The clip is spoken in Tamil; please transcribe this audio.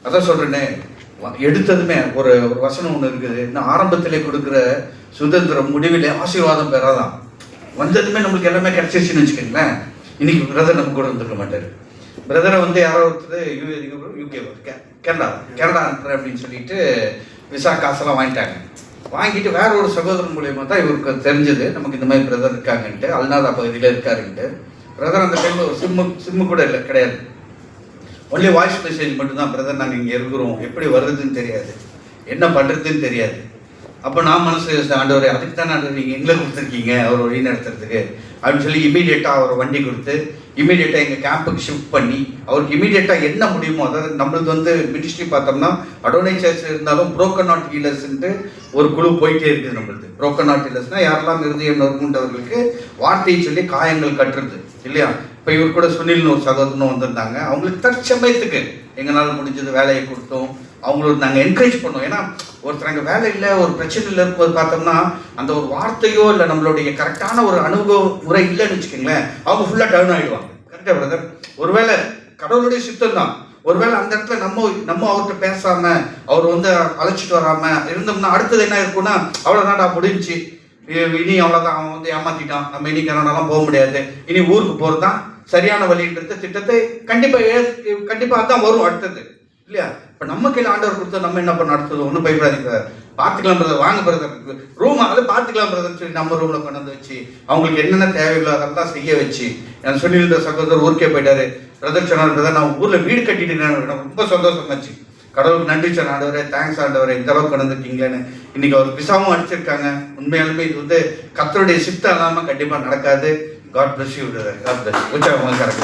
அதான் சொல்றேனே, எடுத்ததுமே ஒரு ஒரு வசனம் ஒன்று இருக்குது. இன்னும் ஆரம்பத்திலே கொடுக்குற சுதந்திரம் முடிவிலே ஆசீர்வாதம் பெறாதான். வந்ததுமே நம்மளுக்கு எல்லாமே கிடைச்சிருச்சுன்னு வச்சுக்கோங்களேன். இன்னைக்கு பிரதர் நம்ம கூட வந்துருக்க மாட்டார். பிரதரை வந்து யாரோ ஒருத்தர் யூகே கனடா அனுப்புறேன் அப்படின்னு சொல்லிட்டு விசா காசெல்லாம் வாங்கிட்டாங்க. வாங்கிட்டு வேற ஒரு சகோதரன் மூலியமாக தான் இவருக்கு தெரிஞ்சது நமக்கு இந்த மாதிரி பிரதர் இருக்காங்கன்ட்டு, அல்நாதா பகுதியில் இருக்காருன்ட்டு. பிரதர் அந்த டைமில் ஒரு சிம்மு கூட இல்லை, கிடையாது. ஒன்லி வாய்ஸ் மெசேஜ் மட்டும்தான். பிரதர் நாங்கள் இங்கே இருக்கிறோம், எப்படி வருதுன்னு தெரியாது, என்ன பண்ணுறதுன்னு தெரியாது. அப்போ நான் மனசு, ஆண்டவரே அதுக்கு தானே ஆண்டவர் நீங்கள் எங்களை கொடுத்துருக்கீங்க அவர் வழி நடத்துறதுக்கு அப்படின்னு சொல்லி இமீடியட்டாக அவர் வண்டி கொடுத்து இமீடியட்டாக எங்கள் கேம்புக்கு ஷிஃப்ட் பண்ணி அவருக்கு இமீடியட்டாக என்ன முடியுமோ, அதாவது நம்மளுக்கு வந்து மினிஸ்ட்ரி பார்த்தோம்னா அடோனை சர்ச்சில் இருந்தாலும் புரோக்கன் நாட் ஹீலர்ஸ்ன்ட்டு ஒரு குழு போயிட்டே இருக்குது நம்மளுக்கு. புரோக்கன் நாட் ஹீலர்ஸ்னால் யாரெல்லாம் இருதயம் நொறுங்குன்றவர்களுக்கு வார்த்தையை சொல்லி காயங்கள் கட்டுறது இல்லையா. இப்போ இவர் கூட சுனில்னு ஒரு சகோதரனும் வந்திருந்தாங்க. அவங்களுக்கு தற்சமயத்துக்கு எங்களால் முடிஞ்சது வேலையை கொடுத்தோம். அவங்களுக்கு நாங்கள் என்கரேஜ் பண்ணோம். ஏன்னா ஒருத்தர் அங்கே வேலை இல்லை, ஒரு பிரச்சனையில் இருக்கும்போது பார்த்தோம்னா அந்த ஒரு வார்த்தையோ இல்லை நம்மளுடைய கரெக்டான ஒரு அனுபவ முறை இல்லைன்னு வச்சுக்கோங்களேன், அவங்க ஃபுல்லாக டவுன் ஆகிடுவாங்க. கரெக்டாக பிரதர், ஒருவேளை கடவுளுடைய சித்தம் தான், ஒருவேளை அந்த இடத்துல நம்ம அவர்கிட்ட பேசாம அவர் வந்து அழைச்சிட்டு வராம இருந்தோம்னா அடுத்தது என்ன இருக்குன்னா, அவ்வளோதான்டா முடிஞ்சு, இனி அவ்வளோதான், அவன் வந்து ஏமாத்திட்டான், நம்ம இனி கனடாலாம் போக முடியாது, இனி ஊருக்கு போகிறது தான் சரியான வழின்றது திட்டத்தை கண்டிப்பாக தான் வரும் அடுத்தது இல்லையா. இப்போ நம்ம கையில் ஆண்டவர் கொடுத்தா நம்ம என்ன பண்ண அடுத்தது ஒன்றும் பயப்படாதீங்க, பார்த்துக்கலாம் பிரதர், வாங்க பிரதர், ரூம் அதை பார்த்துக்கலாம் பிரதர்ன்னு சொல்லி நம்ம ரூமில் கொண்டு வந்து வச்சு அவங்களுக்கு என்னென்ன தேவையில்லோ அதெல்லாம் செய்ய வச்சு. எனக்கு சொல்லியிருந்த சகோதரர் ஊருக்கே போயிட்டாரு. பிரதர் சொன்னார், பிரதர் நான் ஊரில் வீடு கட்டிட்டு எனக்கு ரொம்ப சந்தோஷமாச்சு, கடவுளுக்கு நன்றி சார் ஆண்டவரே, தேங்க்ஸ் ஆண்டவரே, இந்த அளவுக்கு கொண்டு வந்துருக்கீங்களேன்னு. இன்னைக்கு அவர் விசாவும் அடிச்சிருக்காங்க. உண்மையாலுமே இது வந்து கர்த்தருடைய சித்தம் இல்லாமல் கண்டிப்பாக நடக்காது. God bless you brother, God bless. உற்சாகமாக கரெக்ட்.